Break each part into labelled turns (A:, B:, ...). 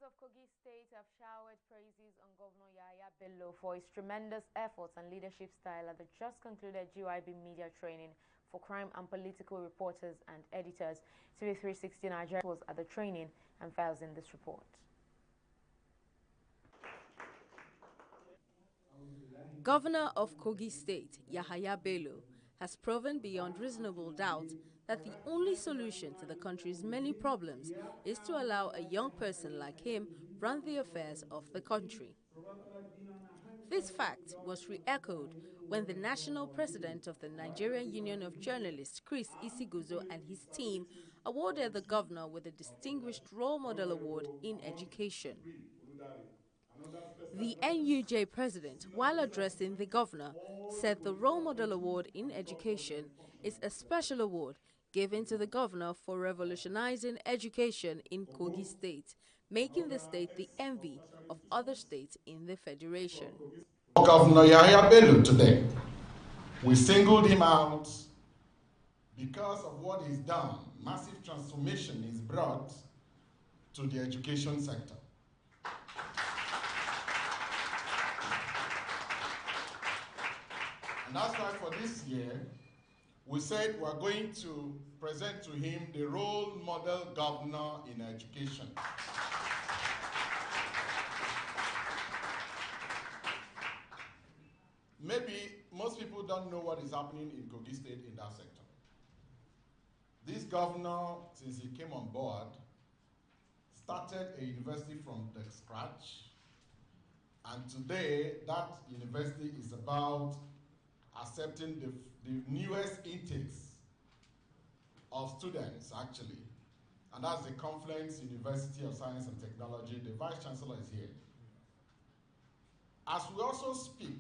A: of Kogi State have showered praises on Governor Yahaya Bello for his tremendous efforts and leadership style at the just concluded GYB media training for crime and political reporters and editors. TV360 Nigeria was at the training and files in this report.
B: Governor of Kogi State, Yahaya Bello, has proven beyond reasonable doubt that the only solution to the country's many problems is to allow a young person like him run the affairs of the country. This fact was re-echoed when the national president of the Nigerian Union of Journalists, Chris Isiguzo, and his team awarded the governor with a Distinguished Role Model Award in Education. The NUJ president, while addressing the governor, said the Role Model Award in Education is a special award given to the governor for revolutionizing education in Kogi State, making the state the envy of other states in the federation.
C: Governor Yahaya Bello today, we singled him out because of what he's done. Massive transformation he's brought to the education sector. And that's why for this year, we said we're going to present to him the Role Model Governor in Education. Maybe most people don't know what is happening in Kogi State in that sector. This governor, since he came on board, started a university from the scratch. And today, that university is about accepting the newest intakes of students, actually. And that's the Confluence University of Science and Technology. The Vice Chancellor is here. As we also speak,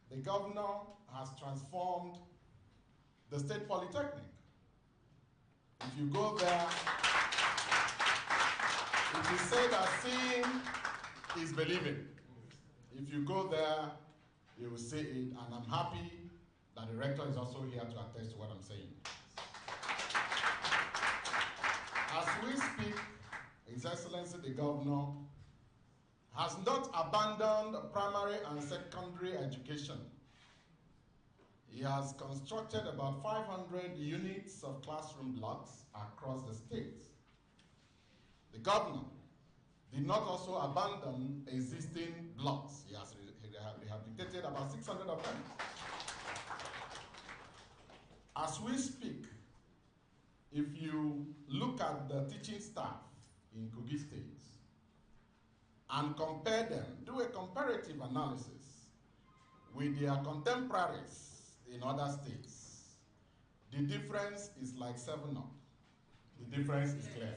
C: the governor has transformed the State Polytechnic. If you go there, if you say that seeing is believing, if you go there, you will see it, and I'm happy that the rector is also here to attest to what I'm saying. As we speak, His Excellency the Governor has not abandoned primary and secondary education. He has constructed about 500 units of classroom blocks across the state. The governor did not also abandon existing blocks. He has rehabilitated about 600 of them. As we speak, if you look at the teaching staff in Kogi State and compare them, do a comparative analysis with their contemporaries in other states, the difference is like 7-up. The difference is clear.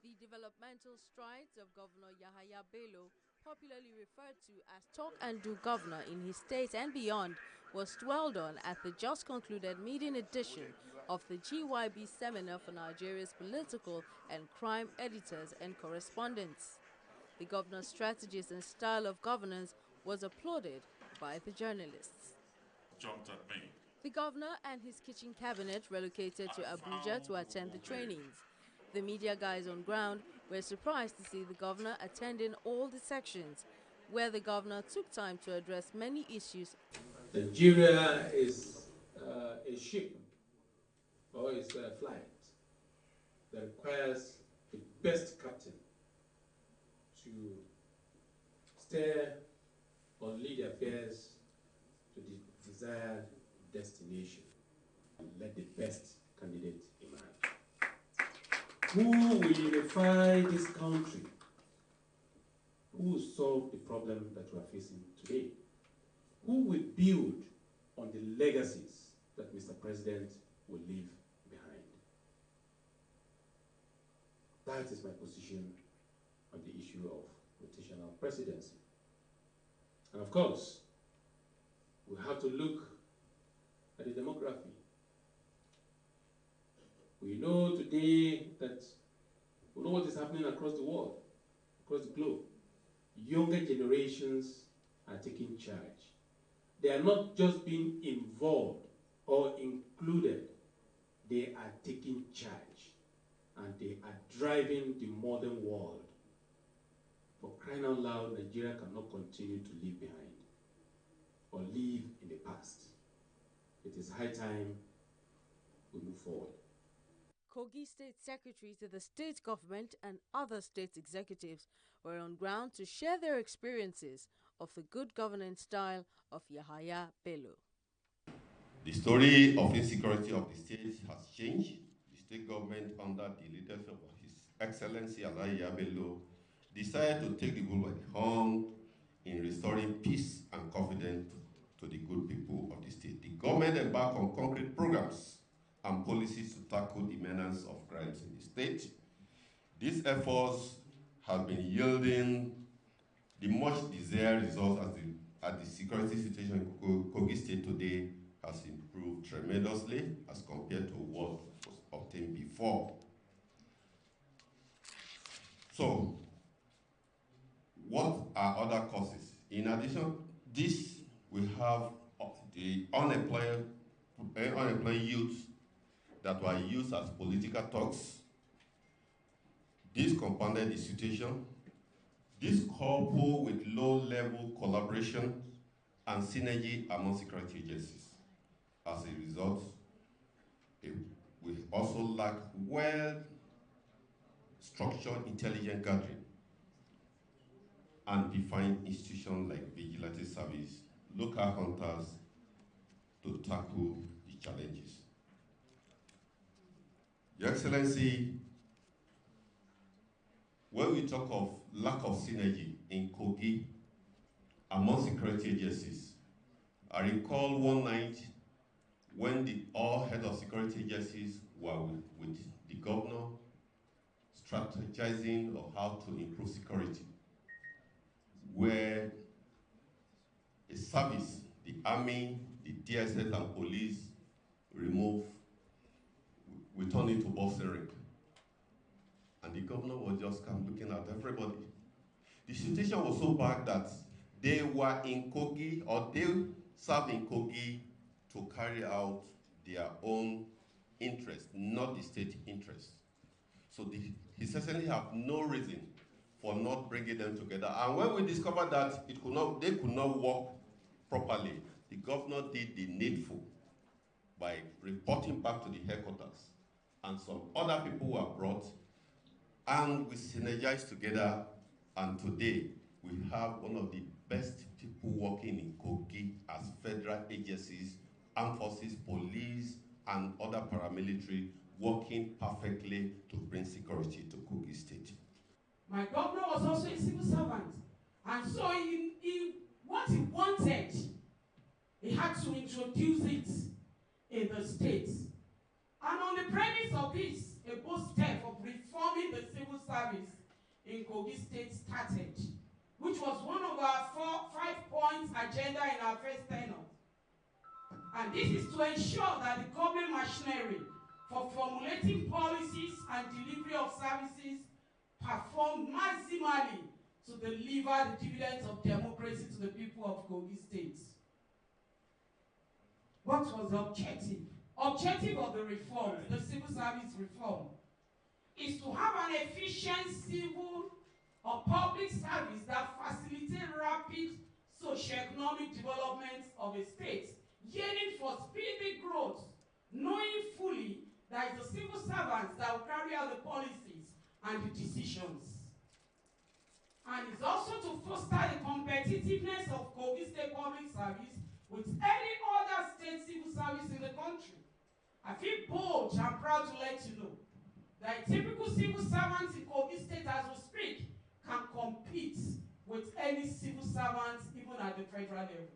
B: The developmental strides of Governor Yahaya Bello, popularly referred to as Talk and Do Governor in his state and beyond, was dwelled on at the just concluded meeting edition of the GYB Seminar for Nigeria's Political and Crime Editors and Correspondents. The governor's strategies and style of governance was applauded by the journalists.
D: Jumped at me.
B: The governor and his kitchen cabinet relocated to Abuja to attend the trainings. The media guys on ground were surprised to see the governor attending all the sections, where the governor took time to address many issues.
E: Nigeria is a ship, or is a flight, that requires the best captain to steer or lead affairs to the desired destination and let the best candidate emerge. Who will unify this country? Who will solve the problem that we are facing today? Who will build on the legacies that Mr. President will leave behind? That is my position on the issue of rotational presidency. And of course, we have to look at the demography. We know today that we know what is happening across the world, across the globe. Younger generations are taking charge. They are not just being involved or included, they are taking charge. and they are driving the modern world. For crying out loud, Nigeria cannot continue to live behind or live in the past. It is high time we move forward.
B: Kogi State Secretary to the state government and other state executives were on ground to share their experiences of the good governance style of Yahaya Bello.
D: The story of insecurity of the state has changed. The state government, under the leadership of His Excellency Yahaya Bello, decided to take the bull by the horn in restoring peace and confidence to the good people of the state. The government embarked on concrete programs and policies to tackle the menace of crimes in the state. These efforts have been yielding the much desired results as the security situation in Kogi State today has improved tremendously as compared to what was obtained before. So, what are other causes? In addition to this, we have the unemployed youth that were used as political thugs. This compounded the situation. This coupled with low-level collaboration and synergy among security agencies. As a result, we also lack well-structured intelligence gathering and defined institutions like vigilante service, local hunters to tackle the challenges. Your Excellency, when we talk of lack of synergy in Kogi among security agencies, I recall one night when all heads of security agencies were with the governor strategizing of how to improve security, where a service, the army, the DSS and police we turned into boxing. And the governor was just looking at everybody. The situation was so bad that they were in Kogi, or they served in Kogi to carry out their own interest, not the state interest. So he certainly have no reason for not bringing them together. And when we discovered that they could not work properly, the governor did the needful by reporting back to the headquarters, and some other people were brought, and we synergized together, and today we have one of the best people working in Kogi as federal agencies, armed forces, police, and other paramilitary working perfectly to bring security to Kogi State.
F: My governor was also a civil servant, and so what he wanted, he had to introduce it in the state. And on the premise of this, a bold step of reforming the civil service in Kogi State started, which was one of our 5 points agenda in our first tenure. And this is to ensure that the government machinery for formulating policies and delivery of services perform maximally to deliver the dividends of democracy to the people of Kogi State. What was the objective? Objective of the reform, the civil service reform, is to have an efficient civil or public service that facilitates rapid socio-economic development of a state, yearning for speedy growth, knowing fully that it's the civil servants that will carry out the policies and the decisions. And it's also to foster the competitiveness of Kogi State public service with any other state civil service in the country. I feel bold and proud to let you know that a typical civil servant in Kogi State as we speak can compete with any civil servant even at the federal level.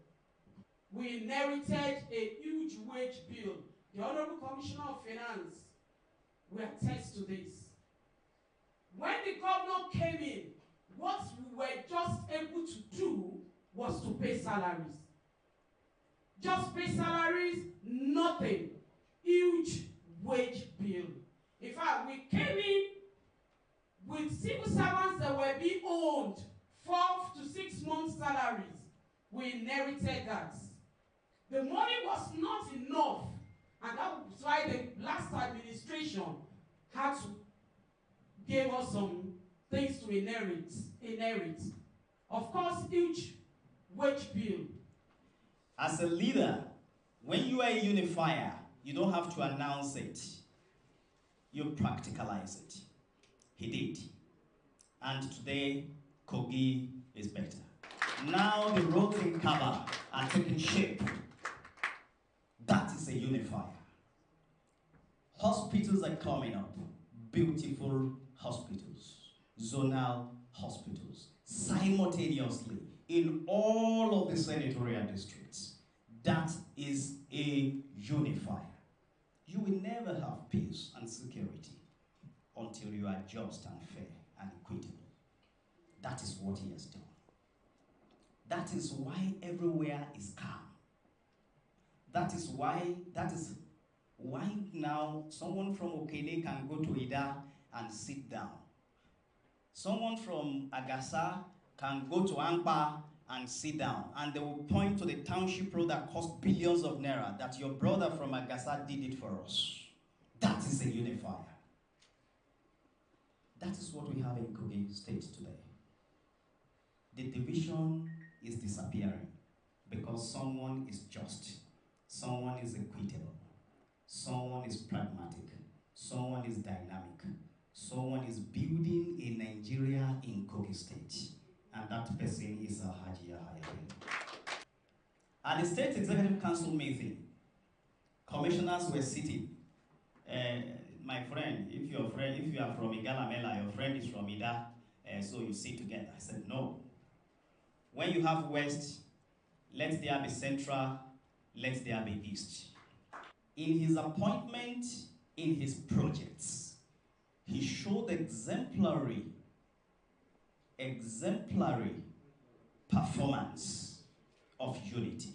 F: We inherited a huge wage bill. The Honorable Commissioner of Finance will attest to this. When the governor came in, what we were just able to do was to pay salaries. Just pay salaries, nothing. Huge wage bill. In fact, we came in with civil servants that were being owned 4 to 6 months' salaries. We inherited that. The money was not enough, and that was why the last administration had to gave us some things to inherit. Of course, huge wage bill.
G: As a leader, when you are a unifier, you don't have to announce it. You practicalize it. He did. And today, Kogi is better. Now the roads in Kaba are taking shape. That is a unifier. Hospitals are coming up. Beautiful hospitals. Zonal hospitals. Simultaneously in all of the senatorial districts. That is a unifier. You will never have peace and security until you are just and fair and equitable. That is what he has done. That is why everywhere is calm. That is why now someone from Okene can go to Ida and sit down. Someone from Agasa can go to Ampa and sit down, and they will point to the township road that cost billions of naira that your brother from Agasa did it for us. That is a unifier. That is what we have in Kogi State today. The division is disappearing because someone is just, someone is equitable, someone is pragmatic, someone is dynamic, someone is building a Nigeria in Kogi State, and that person is Yahaya Bello. At the State Executive Council meeting, commissioners were sitting. My friend, if you are from Igalamela, your friend is from Ida, so you sit together. I said, no. When you have West, let there be Central, let there be East. In his appointment, in his projects, he showed exemplary performance of unity.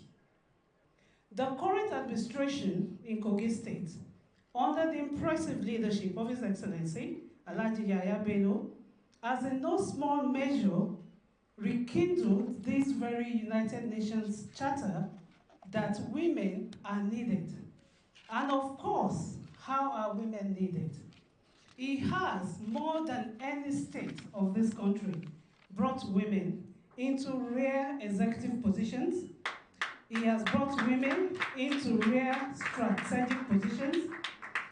F: The current administration in Kogi State, under the impressive leadership of His Excellency, Alhaji Yahaya Bello, has in no small measure rekindled this very United Nations Charter that women are needed. And of course, how are women needed? He has, more than any state of this country, brought women into rare executive positions. He has brought women into rare strategic positions.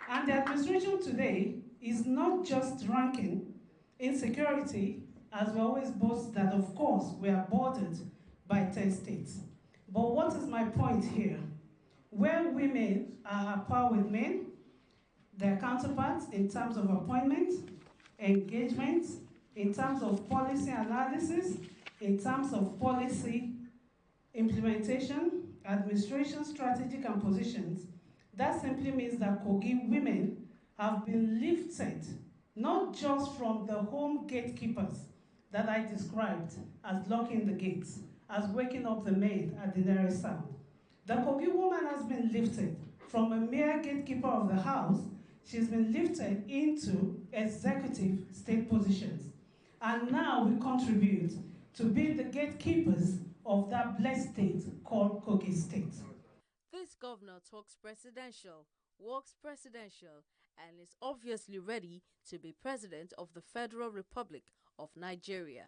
F: And the administration today is not just ranking in security, as we always boast that, of course, we are bordered by 10 states. But what is my point here? Where women are at par with men, their counterparts in terms of appointment, engagement, in terms of policy analysis, in terms of policy implementation, administration, strategic and positions, that simply means that Kogi women have been lifted, not just from the home gatekeepers that I described as locking the gates, as waking up the maid at the nearest sound. The Kogi woman has been lifted from a mere gatekeeper of the house. She's been lifted into executive state positions. And now we contribute to be the gatekeepers of that blessed state called Kogi State.
B: This governor talks presidential, walks presidential, and is obviously ready to be president of the Federal Republic of Nigeria.